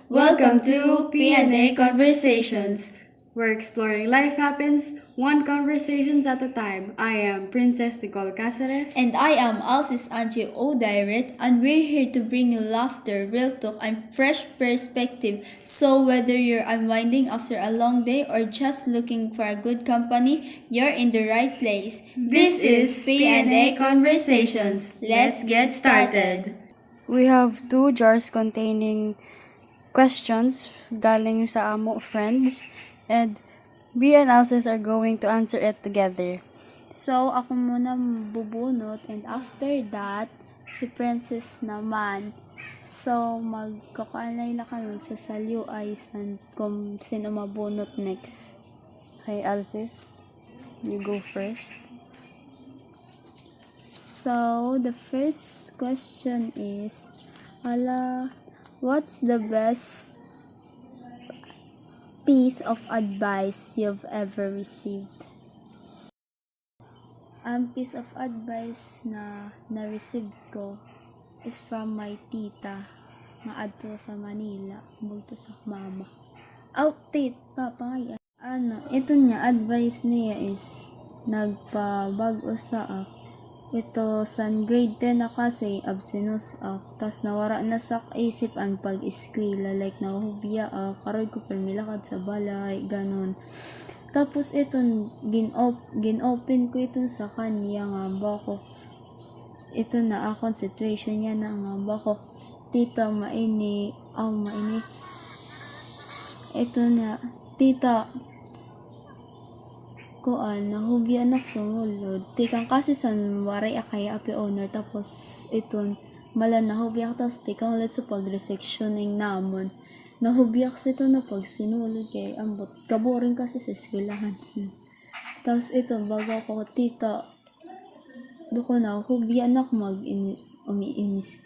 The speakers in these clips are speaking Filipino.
Welcome to PNA Conversations. We're exploring life happens, one conversations at a time. I am Princess Nicole Caceres. And I am Alcis Angie O'Direct, and we're here to bring you laughter, real talk, and fresh perspective. So whether you're unwinding after a long day or just looking for a good company, you're in the right place. This is PNA Conversations. Let's get started. We have two jars containing questions galing sa amo friends, and B and Alces are going to answer it together. So, ako muna bubunot, and after that, si Princess naman. So, magkakanay na kami sa salyo ay kung sino mabunot next. Okay, Alces, you go first. So, the first question is, what's the best piece of advice you've ever received? Ang piece of advice na na-receive ko is from my tita nga adto sa Manila, bugto sa mama. Papa nga. Ito niya, advice niya is nagpabago sa ito sa grade 10 na kasi absenos tas nawara na sa isip ang pag-eskwela, like nahuhubya karoy ko permilakad sa balay, ganon. Tapos ito gin-open ko ito sa kanya nga bako ito na akong situation niya na nga bako tita maini ito na tita nahubya anak sumulod tikang kasi san waray akay api owner tapos iton mala nahubya tapos tikang ulit sa pag-resectioning namon nahubya kasi ito na pag sinulod kay ambot kaboring kasi sa eskwelahan. Tapos ito bago ako tita duko na hubya anak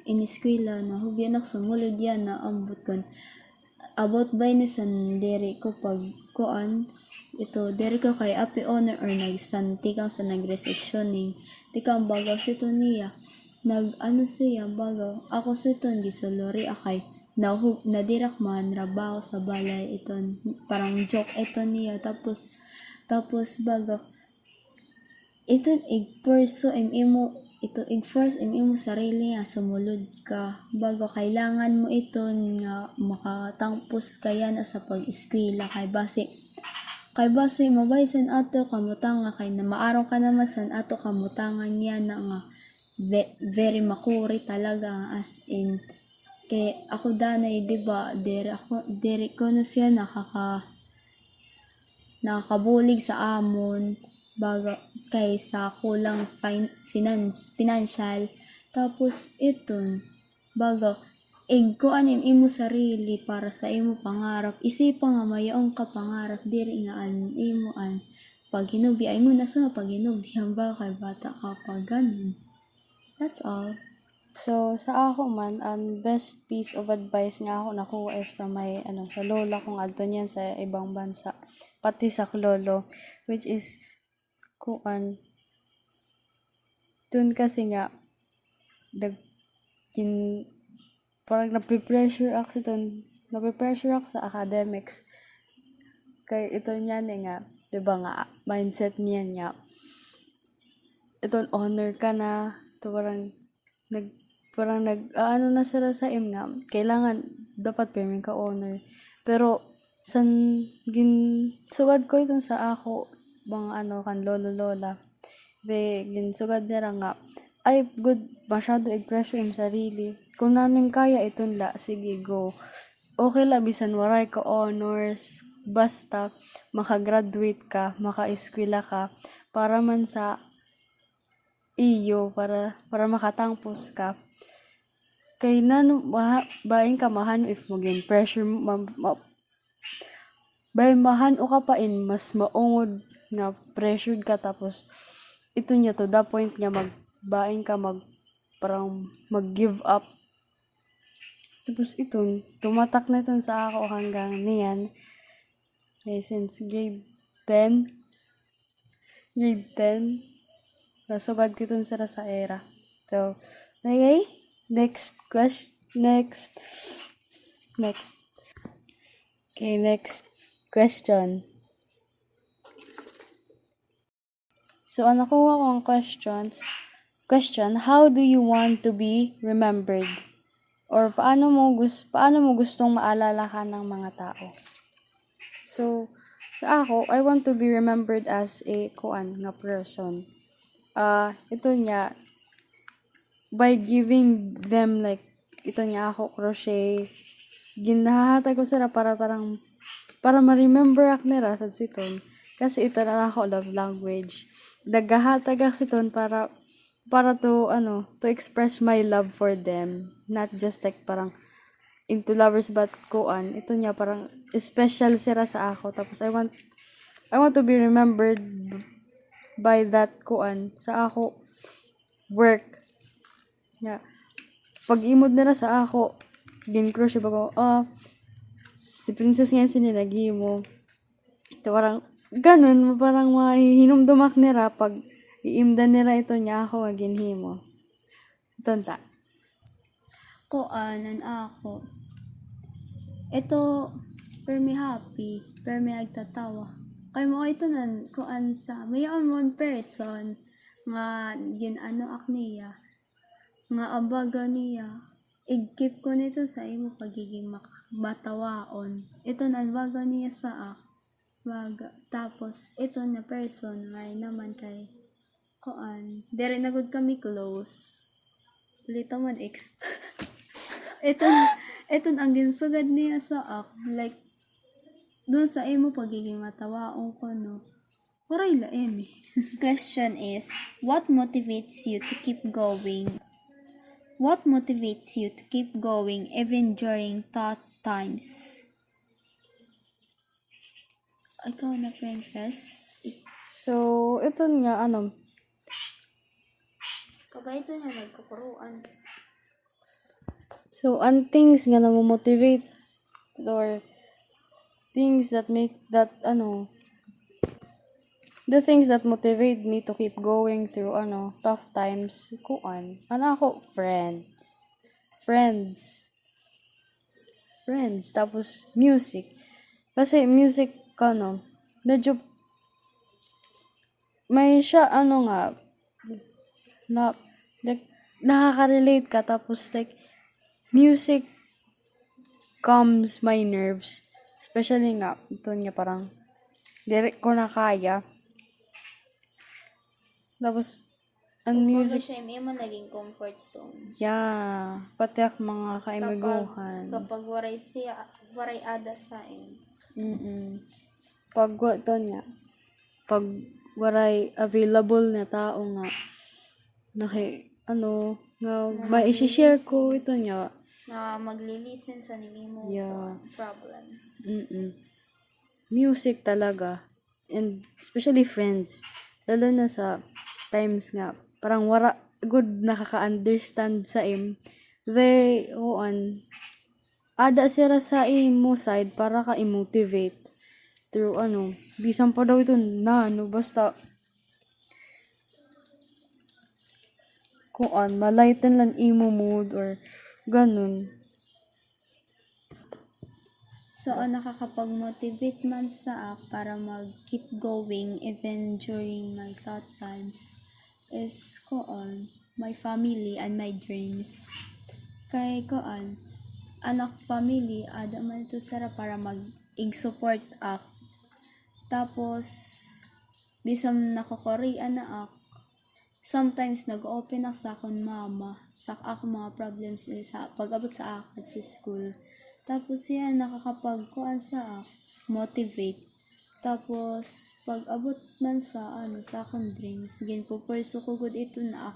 iniskwela nahubya anak sumulod yan na ambot kon about by ni san dere ko pag ito dere ko kay api owner or nagsanti kang sa nagresectioning tikang bagaw sito niya siya bagaw ako siton gisulori akay nadirak man rabaw sa balay iton parang joke ito niya tapos bagaw iton igperso first imo sarili nga sumulod ka bago kailangan mo iton nga makatangpos kaya na sa pag-eskwela kay base mabaysan ato kamutangan kay na maaraw ka naman san ato kamutangan niya na nga very makuri talaga as in kay ako danay diba dere ko na siya nakakabulig sa amon baga kay sa kulang financial tapos iton baga ko imo sarili para sa imo pangarap isipang nga mayaong ka pangarap diri nga imo pag hinubi ay mo na sa pag hinubi ba kay bata ka pa ganun. That's all. So sa ako man ang best piece of advice nga ako nakuha is from my sa lola kong adto niyan sa ibang bansa pati sa lolo which is dun kasi nga parang nape-pressure ako sa academics kay ito niyan nga diba nga mindset niyan nga ito honor ka na ito parang na sila sa nga kailangan dapat permin ka honor pero sugad ko ito sa ako mga kan lolo lola ginsugad nila nga ay good masyado i-pressure yung sarili kung nanim kaya iton sige go okay la bisan waray ka honors basta makagraduate ka maka-eskwela ka para man sa iyo para makatangpos ka kay baing ka mahan if maging pressure mahan o ka pa mas maungod nga pressured ka tapos ito niya to the point nga magbaing ka parang mag-give up tapos ito tumatak na ito sa ako hanggang niyan since grade 10 nasugad ko ito sa era so okay next Okay, next question. So, ang nakuha ko ang question, how do you want to be remembered? Or paano mo gustong maalala ka ng mga tao? So, sa ako, I want to be remembered as a nga person. Ito niya, by giving them like, ito niya ako, crochet, ginahatag ko sila para ma-remember ak nila sa siton. Kasi ito na ako love language. Nagahatag ak siton para to express my love for them. Not just like parang into lovers but ito niya parang special sila sa ako. Tapos I want to be remembered by that sa ako work. Yeah. Pag imod nila sa ako, gin-crush ba ko, si princess nga sinilagi mo. Ito parang, ganun, parang mahihinumdumak nila pag iimdan nila ito niya ako nga ginhimo. Ito Kuanan ako. Ito, per me happy, per me agtatawa. Kaya mo ito nan, kuan sa, may one person, nga ginano ak niya, nga abaga niya, i-keep ko nito sa imo pagiging batawaon. Ito nan baga niya sa ak, baga. Tapos, ito na person, may naman kay, kuan, dere na good kami close. Lito man ex. ito ang ginsugad niya sa ak, like, doon sa imo pagiging matawaon ko, no? Waray laem eh. Question is, what motivates you to keep going? What motivates you to keep going even during tough times? Ikaw na, princess. So, ito nga, Kabay ito na nagkukuruan. so, ang things nga na-motivate or things that make that, the things that motivate me to keep going through, tough times, ako, friends, tapos music. Kasi music, medyo, may siya, like, nakaka-relate ka, tapos, like, music calms my nerves. Especially nga, ito niya parang, direct ko na kaya. Tapos, ang music, siya imo naging comfort zone. yeah, pati ak mga kaimaguhan. Kapag waray ada sa in. Pag ito niya, pag waray available na tao nga, nga, ma-share ko ito niya. Na maglilisten sa nimo Yeah. problems. Music talaga. And especially friends. Lalo na sa times nga, parang wara, good nakaka-understand sa they, ada sila sa imo side para ka i-motivate. Through bisan pa daw ito basta, malighten lang imo mood or ganun. So, nakakapag-motivate man sa ak para mag-keep going even during my tough times is my family and my dreams. Kay anak family, ada man ito sara para mag-support ak. Tapos, bisam nakukorian na ak, sometimes nag-open ako sa akong mama, sa ako mga problems sa pag-abot sa akin sa school. Tapos yan, nakakapagkuan sa motivate. Tapos, pag-abot man sa akong dreams, ginpupurso ko good ito na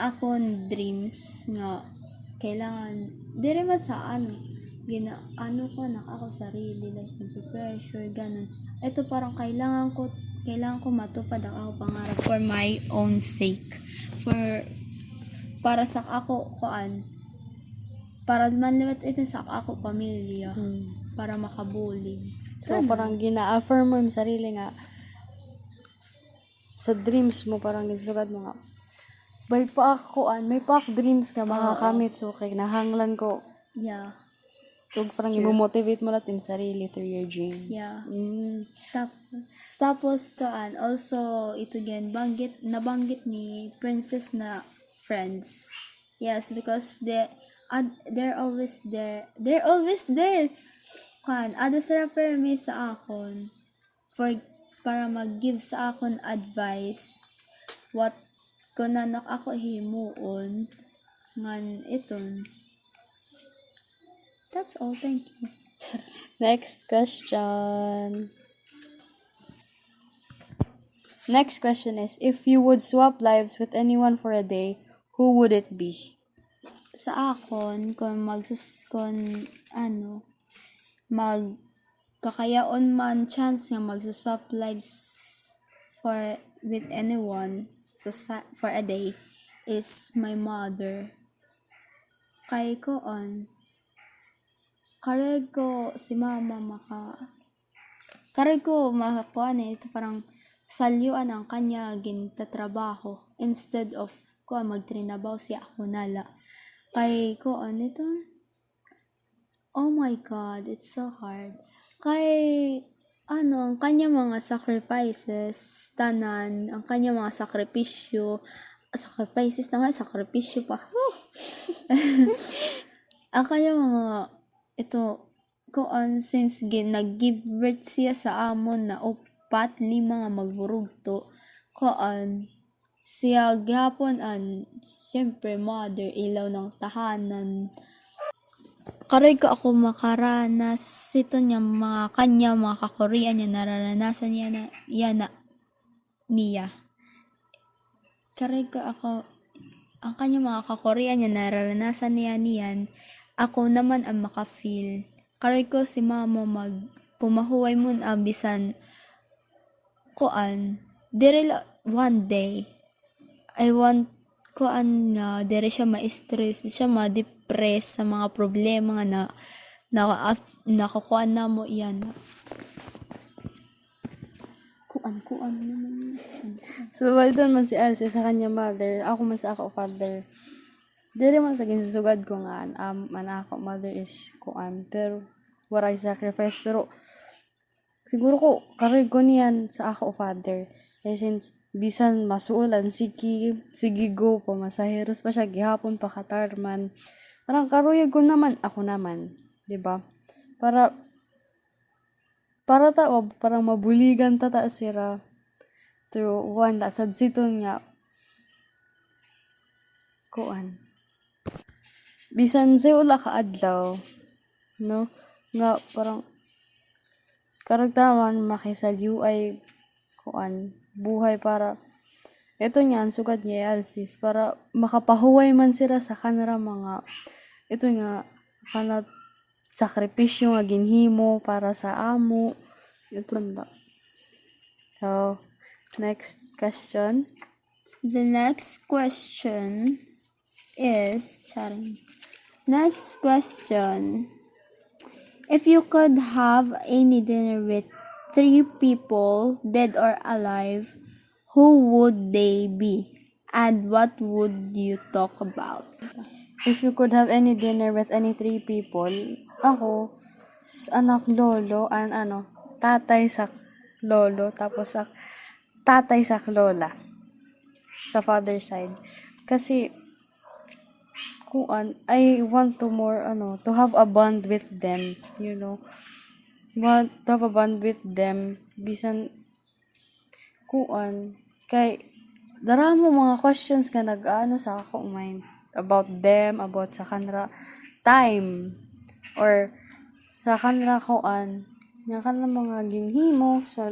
akong dreams nga kailangan, dire man sa ko na ako sarili, like pressure, ganun. Ito parang kailangan ko matupad ang ako pangarap for my own sake. Para sa ako para manliwat ito sa ako pamilya. Para makabulig. So, parang gina-affirm mo yung sarili nga sa dreams mo, parang gisugad mo nga may pa dreams nga makakamit. So, kay nahanglan ko Yeah. So, It's parang true. i-motivate mo lang yung sarili through your dreams. Yeah. Mm. Tapos also ito din nabanggit ni Princess na friends. Yes, because they're always there. They're always there. Ada sila permi sa akon para mag-give sa akon advice what kunanak ako himuon ngan iton. That's all. Thank you. Next question. Next question is, if you would swap lives with anyone for a day, who would it be? Sa akon kung magkakayaon man chance nga magsuswap lives with anyone for a day is my mother. Kay ko kareg ko si mama kareg ko makakuan ito parang salyuan ang kanya gintatrabaho instead of ko magtrinabaho siya ako nala. Kay ko ito, oh my God, it's so hard. Kay ang kanya mga sacrifices, ang kanya mga sacrifices na nga, sakripisyo pa. Ang kanya mga, since nag-give birth siya sa amon na 4, 5 nga magburugto, siya gihapon siyempre mother, ilaw ng tahanan. Karoy ko ako makaranas ito niya mga kakorean niya nararanasan niya. Karoy ko ako ang kanya mga kakorean niya nararanasan niyan. Ako naman ang maka-feel. Karoy ko si mama pumahuway mo bisan one day I want dire siya ma-stress, siya ma-depress sa mga problema nga nakakuan na mo yan. Kuan naman. So, ito man si Elsie sa kanya mother, ako man sa ako father. Dili man sa ginsusugad ko nga, man ako mother is kuan, pero what I sacrifice, pero siguro ko, karoy ko niyan sa ako father. Since bisan masuulan sige go pamasaheros pa siya gihapon pa katarman, parang karuyag ko naman ako naman, di ba? Parang mabuligan tata sira through one lasad siton nga kuan bisan sa ula ka adlaw, no, nga parang karagtaman makisagyu ay kuan buhay para ito nga ang sugad niya Alsis para makapahuway man sila sa kanara mga ito nga kanat sakripisyo nga ginhimo para sa amo ito na. So next question. The next question is if you could have any dinner with 3 people, dead or alive, who would they be? And what would you talk about? If you could have any dinner with any 3 people, ako, anak lolo, tatay sa lolo, tapos sa tatay sa lola, sa father side. Kasi, I want to have a bond with them, want to have a bond with them, bisan, kay, daramo mga questions ka sa ako mind, about them, about sa kanra time, or sa kanra nga kanra mga ginhimo sa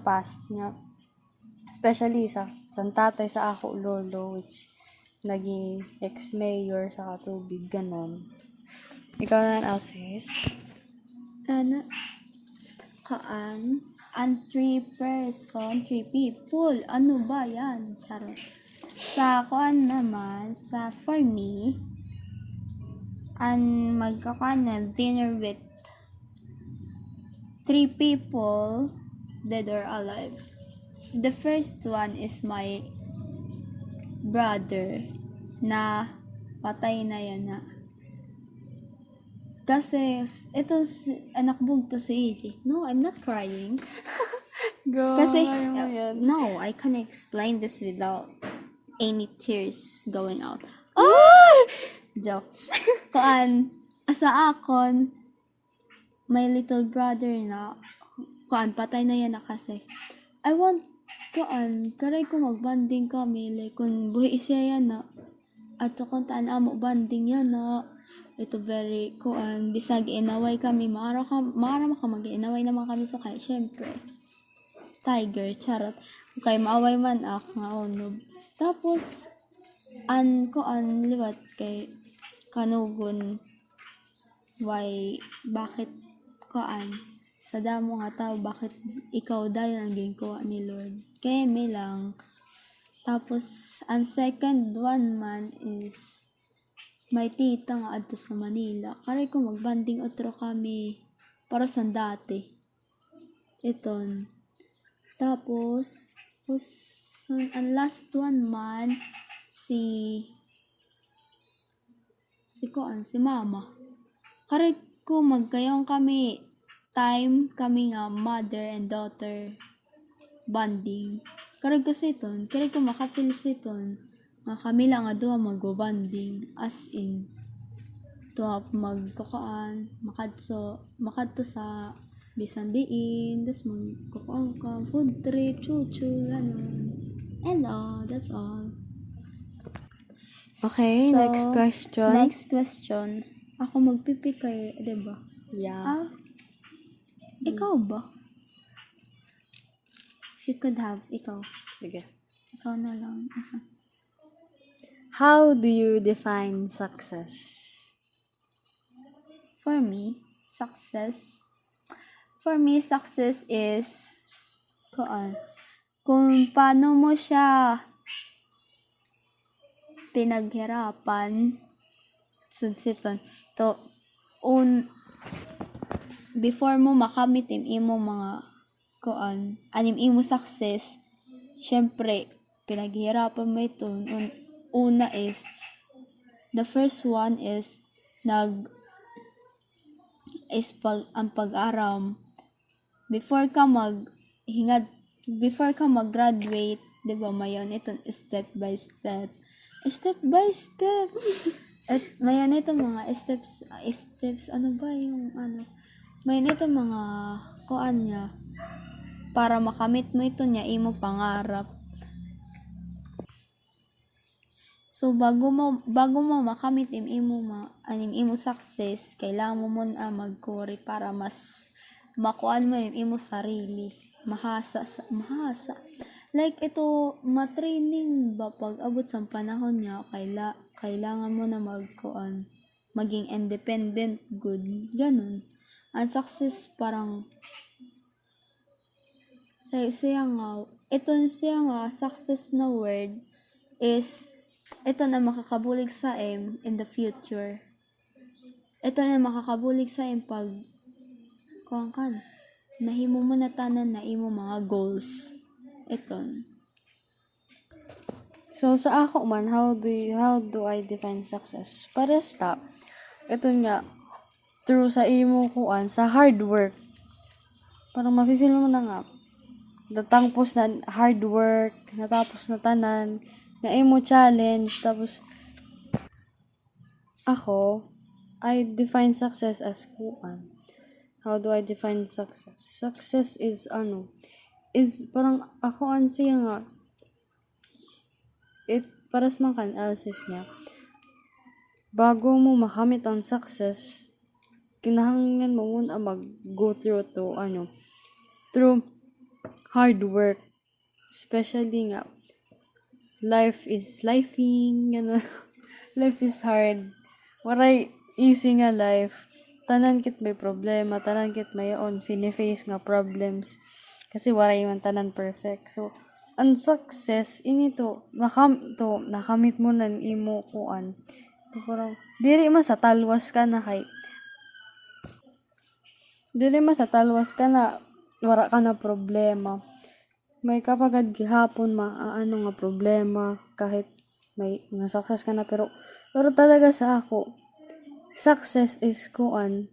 past nga, especially sa tatay sa ako lolo, which naging ex-mayor sa Katubig, ganon. Ikaw na Alsis? And 3 people. Ano ba yan? Charot. Sa kuan naman, for me, magkakuan na dinner with 3 people, dead or alive. The first one is my brother na patay na yan na. Kasi, ito, anak bugto si AJ. No, I'm not crying. Go, Kasi, kaya mo yan. no, I can't explain this without any tears going out. Joke. Asa akon, my little brother na, patay na yan na kasi. I want, karay ko magbanding kami, like, kung buhi siya yan na, at kung taan amo banding yan na, ito very, bisag inaway kami, maara ka mag-inaway naman kami, so kaya, syempre, tiger, charot, kay maaway man nga onob. Tapos, liwat kay kanugon, why, bakit, sa damo nga tao, bakit ikaw dayon ang ginkuha ni Lord? Kaya may lang. Tapos, ang second one man is, may tita nga adto sa Manila. Karay ko magbanding otro kami para sa dati. Iton. Tapos, ang last one man, si mama. Karay ko magkayong kami, time kami nga mother and daughter bonding. Karay ko siton, karay ko makafeel siton, nga kami lang nga duha mag-bonding, as in, tuwa makadto sa bisan diin, tas magkukaan ka, food trip, chuchu, ganun. And that's all. Okay, So, next question. Next question. Ako magpipi kay, diba? Yeah. Ikaw ba? If you could have, ikaw. Sige. Ikaw na lang. How do you define success? For me, success is kung paano mo siya pinaghirapan, sunsiton, to, before mo makamit imo mga imo success, syempre, pinaghirapan mo ito. Una is, the first one is, ang pag-aram. Before ka mag-graduate, di ba, mayon itong step by step. At mayon itong mga steps, mayon itong mga niya, para makamit mo ito niya, imo pangarap. So, bago mo makamit imo success, kailangan mo muna magkuri para mas makuan mo yung imo sarili. Mahasa. Like, ito, matraining ba pag abot sa panahon niya, kailangan mo na maging independent, good, ganun. Ang success parang, siya nga, success na word is, ito na makakabulig sa in the future. Ito na makakabulig sa pag nahimo mo na tanan na imo mga goals. Ito. So, sa ako man, how do I define success? Para stop, ito nga, through sa imo sa hard work. Parang mafe-feel mo na nga, natapos na hard work, natapos na tanan, na imo challenge, tapos, ako, I define success as How do I define success? Success is parang ako siya nga, para sa mga analysis niya, bago mo makamit ang success, kinahanglan mo muna mag-go through through hard work. Especially nga, life is lifing, life is hard. Waray easy nga life. Tanan kit may problema, tanan kit may fini-face nga problems. Kasi waray man tanan perfect. So, ang success, nakamit mo ng imo So, parang, diri man sa talwas ka na wala ka na problema. May kapagad gihapon nga problema, kahit may success ka na, pero talaga sa ako, success is kuan.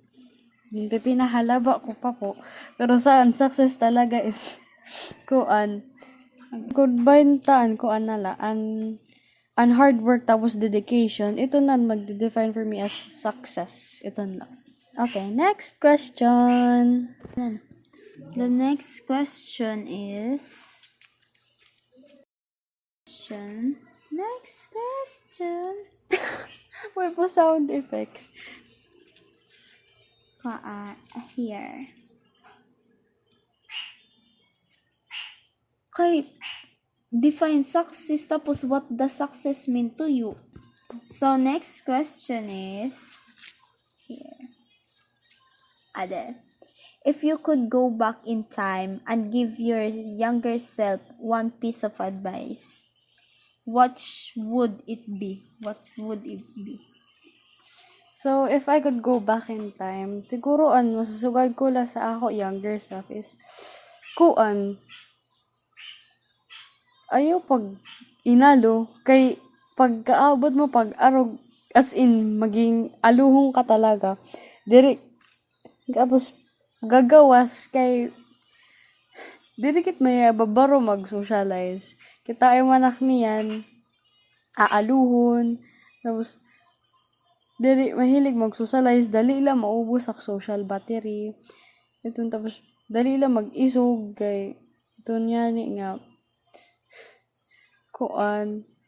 Pinahalaba ko pa po. Pero saan success talaga is kuan. Goodbye taan kuan nala. An hard work tapos dedication. Ito na magde-define for me as success. Ito na. Okay, next question. The next question is next question. Wait po sound effects. Here. Okay, define success tapos what does success mean to you? So next question is here. If you could go back in time and give your younger self one piece of advice, what would it be? What would it be? So, if I could go back in time, siguro masusugad ko la sa ako younger self is, ayaw pag inalo, kay pagkaabot mo pag-arog, as in, maging aluhong ka talaga, tapos, gagawas, kay, kit may babaro mag-socialize. Kita ay manak niyan, aaluhon, tapos, mahilig mag-socialize, dali lang maubos ang social battery. Ito, tapos, dali lang mag-isog, kay, ito niya ni nga,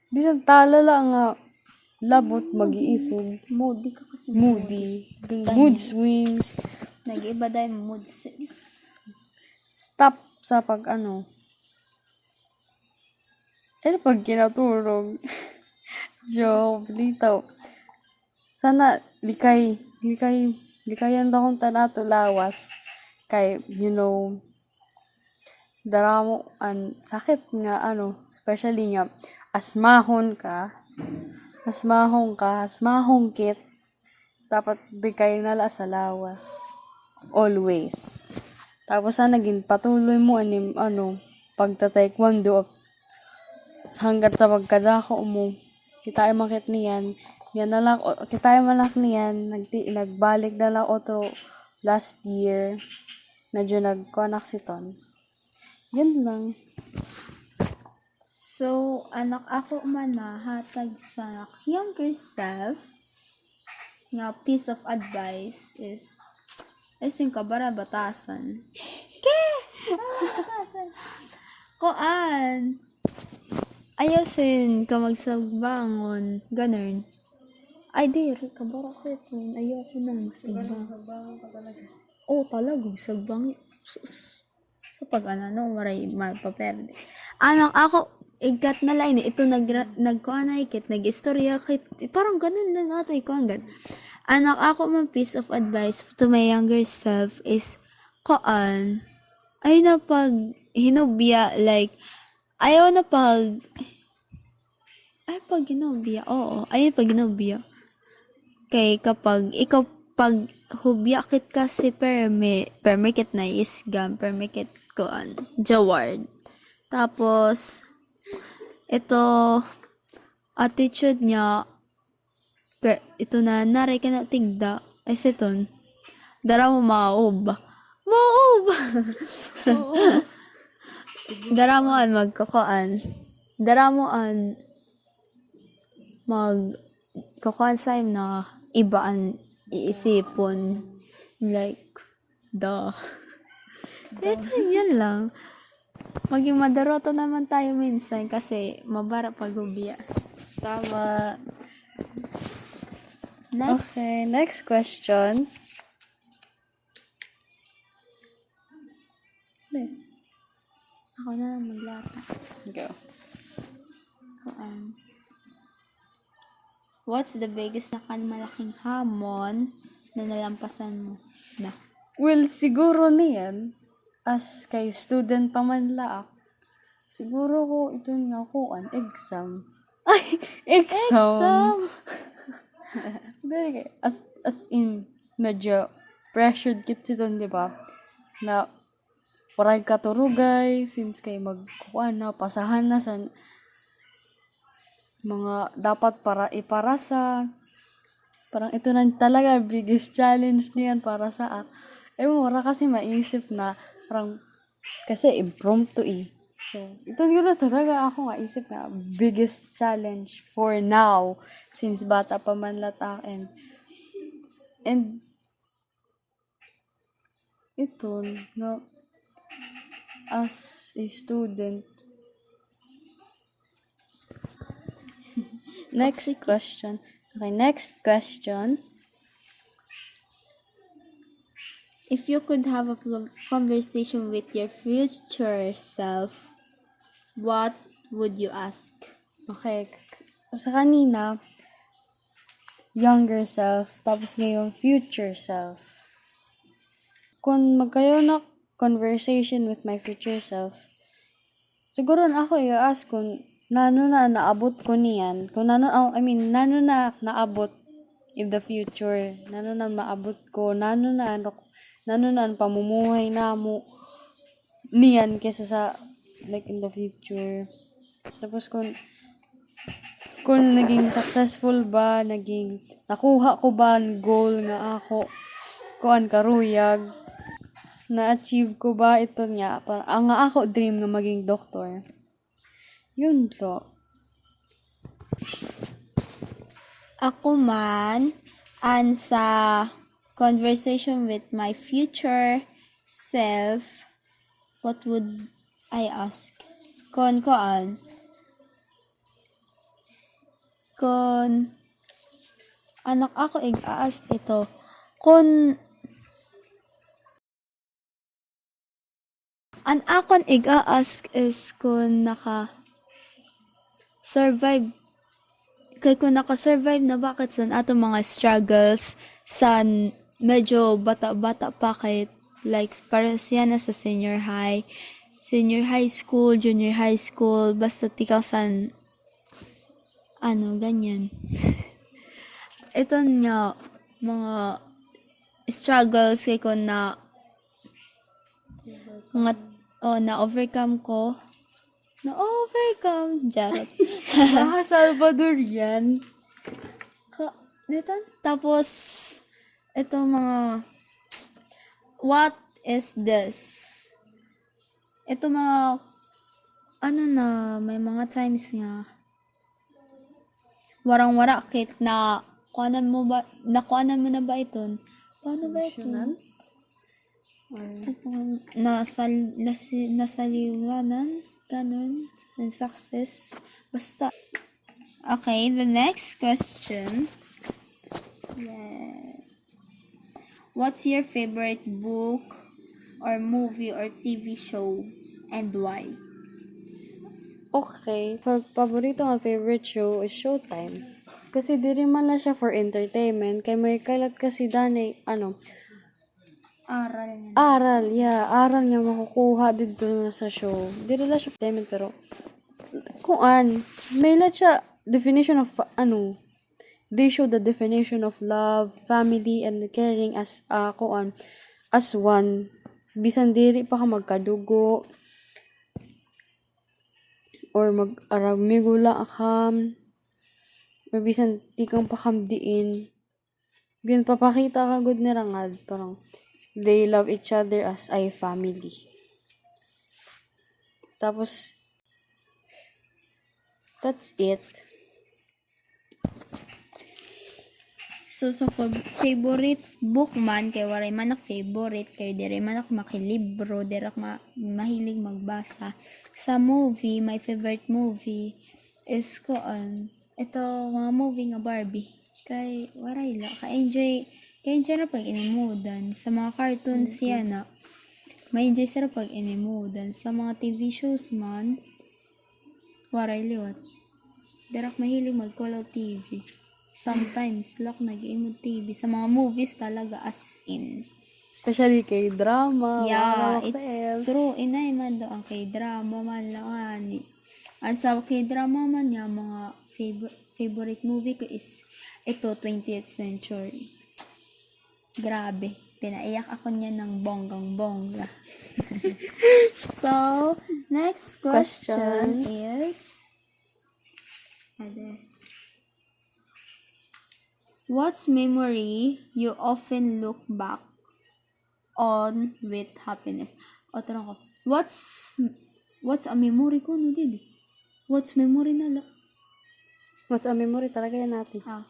di sa talala nga, labot, mag-iisog. Moody ka kasi. Moody. Mood swings. Nag-iba dahil mood swings. Stop sa pag pag kinaturog. Joke, dito. Sana, likayan daw kong tanato lawas. Kay, daramo, sakit nga, especially nga, asmahon kit, dapat di kayo nala sa lawas. Always. Tapos sana naging patuloy mo pagta-taekwondo hanggat sa pagkadako mo. Kita ay makit niyan. Kita ay malak niyan. Nagbalik na lang otro last year. Medyo nagkonak si Ton. Yun lang. So, anak ako man hatag sa younger self nga piece of advice is ayun kabara batasan. Koan. Ayasin ka magsagbangon. Ganun. Ay, di. Kabara sa ito. Ayoko nang magsagbangon ka talaga. Oo, talaga. Sagbangit. Sus. So, pag maray magpaperde. Anak ako, igat na line. Ito nagkuhan na ikit. Nag-istorya kit. Parang ganun na nato ikuhan gan. Anak ako, man piece of advice to my younger self is koan. Ay na pag hinubya, like, ayaw na pag hinubya, oo. Ayaw pag hinubya. Kay kapag, ikaw pag hubyakit kasi permikit na isgam, permikit ko jaward. Tapos, ito, attitude niya, ito na, naray ka na tigda, ay siton, dara mo maob. Dara mo magkakuan. Dara mo magkakuan sa na ibaan iisipon. Like, Ito, yan lang. Maging madaroto naman tayo minsan kasi mabara pag-ubya. Tama. Next. Okay, next question. Ako na lang maglata. Go. What's the biggest na malaking hamon na nalampasan mo na? Well, siguro niyan, as kay student pa man laak, siguro ko ito nga exam. Ay, exam! As in, medyo pressured kit si Don, di ba? Na, paray katurugay, since kay pasahan na sa mga dapat para iparasa. Parang ito na talaga biggest challenge niyan para sa wala kasi maisip na parang kasi impromptu eh. So, ito yun na talaga ako nga isip na biggest challenge for now since bata pa man lata and ito na as a student. Next question. Okay, next question. If you could have a conversation with your future self, what would you ask? Okay, sa kanina, younger self, tapos ngayon, future self. Kung magkaroon na conversation with my future self, siguro na ako i-ask kung nano na naabot ko niyan, kung nano na naabot in the future, nano na maabot ko, nano na ang pamumuhay na mo niyan kesa sa like in the future. Tapos kung naging successful ba, nakuha ko ba ang goal nga ako, kuan karuyag, na-achieve ko ba ito niya, para ang nga ako dream nga maging doktor. Yun to. Ako man, and sa conversation with my future self, what would I ask? Kon anak ako ig-ask ito. An akon ig-ask is kung survive na bakit sa ato mga struggles sa medyo bata-bata pa kay like para siya na sa senior high school, junior high school, basta tikaw san ganyan. Ito nga mga struggles kay ko na na-overcome ko. Jarot. Salvadorian. Tapos, ito mga, what is this? Ito mga, may mga times nga, warang-wara kit na, kuanan mo na ba ito? Paano ba ito? Nasaliwanan, ganun, success, basta. Okay, the next question. Yeah. What's your favorite book or movie or TV show and why? Okay, paborito nga favorite show is Showtime. Kasi diri man lang siya for entertainment, kay may kalat kasi danay, aral nga makukuha dito na sa show. Diri lang siya entertainment, pero may lahat siya definition of they show the definition of love, family, and caring as as one. Bisan diri pa ka magkadugo or mag-aramigula akam or bisan di kang pakamdiin. Din papakita ka good ni rangad, parang they love each other as a family. Tapos, that's it. So, sa favorite book man, kay waray man favorite, kay dire man makilibro, dire mahilig magbasa. Sa movie, my favorite movie is ito, mga movie nga Barbie. Kay waray la, ka-enjoy na pag inimudan. Sa mga cartoons yan may-enjoy sila pag inimudan. Sa mga TV shows man, waray liwat. Darak mahilig mag-call out TV. Sometimes, nag-imod TV. Sa mga movies talaga as in. Especially kay drama. Yeah, it's true. Inay man daw ang K-drama man lang ani. At sa K-drama man niya, mga favorite movie ko is ito, 20th Century. Grabe. Pinaiyak ako niya ng bonggang-bongga. So, next question is What's memory you often look back on with happiness? O, tanong ko. What's a memory ko? No, didi. What's memory na lang? What's a memory talaga yan natin. Ah.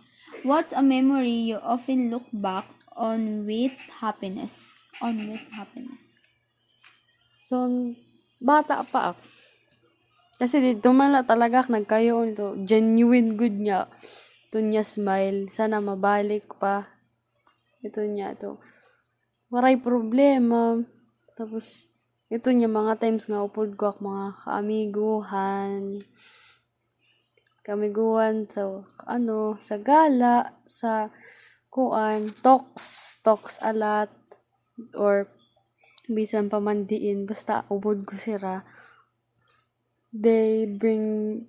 What's a memory you often look back on with happiness? On with happiness. So, bata pa ako. Kasi dito man lang talaga nagkayoon ito. Genuine good niya. Ito niya smile. Sana mabalik pa. Ito niya ito. Waray problema. Tapos, ito niya mga times nga upod ko ako mga kamiguan sa gala, sa talks a lot, or bisan pamandiin, basta ubod ko sira. They bring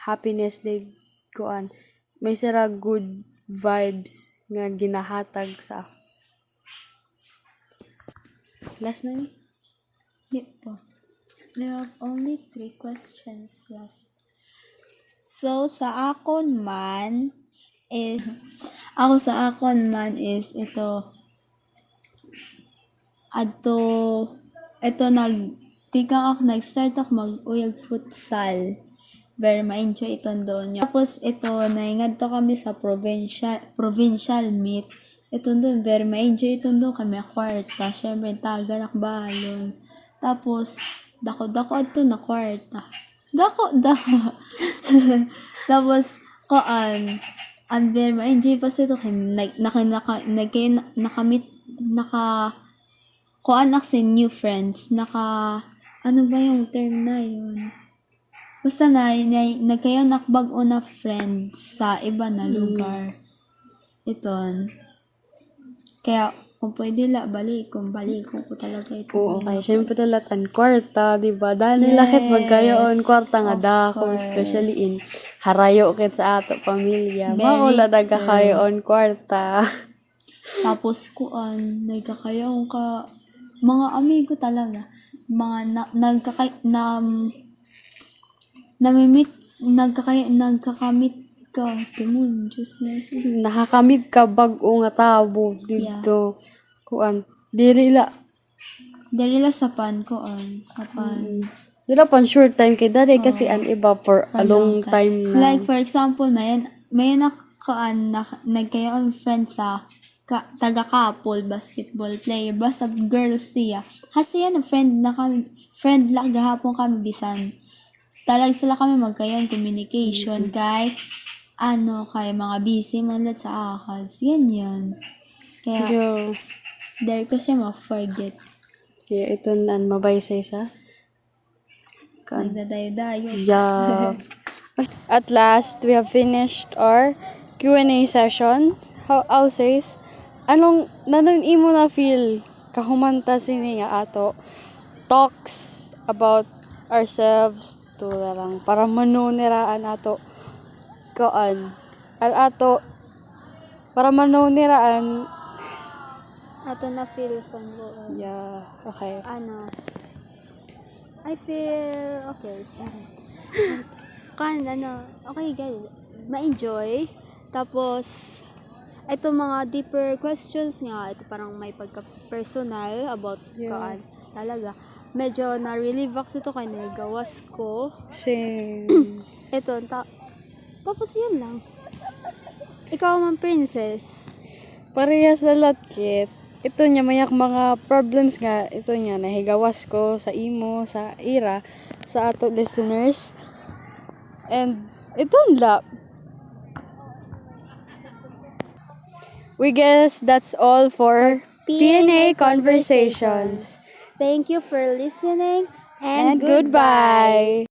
happiness, may sira good vibes nga ginahatag sa last na ni. Di po. We have only 3 questions left. So, sa akon man is ito tikang ako nag-start ako mag-uyag futsal. Very ma-enjoy itong doon. Tapos ito, naingad to kami sa provincial meet. Itong doon, very ma-enjoy itong doon kami kwarta. Syempre, taga nakbalon. Tapos, dako ato na kwarta. Dako. Tapos, ang very ma-enjoy pa sa ito. Kuan ak sa new friends. Ano ba yung term na yun? Basta nagkayo nakbag-o na friends sa iba na lugar. Iton. Kaya, kung pwede balik ko talaga ito. Oo, okay. Siyempre talaga ang kwarta, diba? Dahil lakit magkayoon kwarta nga of dako, course. especially in harayo kit sa ato pamilya. Very Maula daga true. kayoon kwarta. Tapos nagkakayaw ka, mga amigo talaga. Mga nagkakamit ka. Timon, Diyos na. Nakakamit ka bag-o nga tabo dito. Diri la Sapan. Dira pan short time kay dali kasi an iba for a long time na. Like, for example, may nagkayo ang friend sa taga-couple, basketball player, basta girls siya. Kasi yan, friend lang gahapon kami bisan. Talag sila kami magkayon communication kay mga busy man lang sa akads. Yan. Kaya, Yo. dare ko siya ma-forget. Kaya ito na mabay sa isa. Nagdadayo-dayo. Yeah. At last, we have finished our Q&A session. How I'll say is, nanon imo na feel kahumanta sini nga ato talks about ourselves to lang para manuniraan ato para manuniraan Ato na feel sa yeah, okay. I feel okay. Okay guys, ma-enjoy. Tapos, ito mga deeper questions nga, ito parang may pagka-personal about talaga. Medyo na-relieve ako ito kaya nagawas ko. Same. Ito, tapos yun lang. Ikaw man, princess. Parehas na latkit. Ito niya mayak mga problems nga. Ito niya nahigawas ko sa imo, sa ira, sa ato listeners. And ito la. We guess that's all for PNA Conversations. Thank you for listening And goodbye.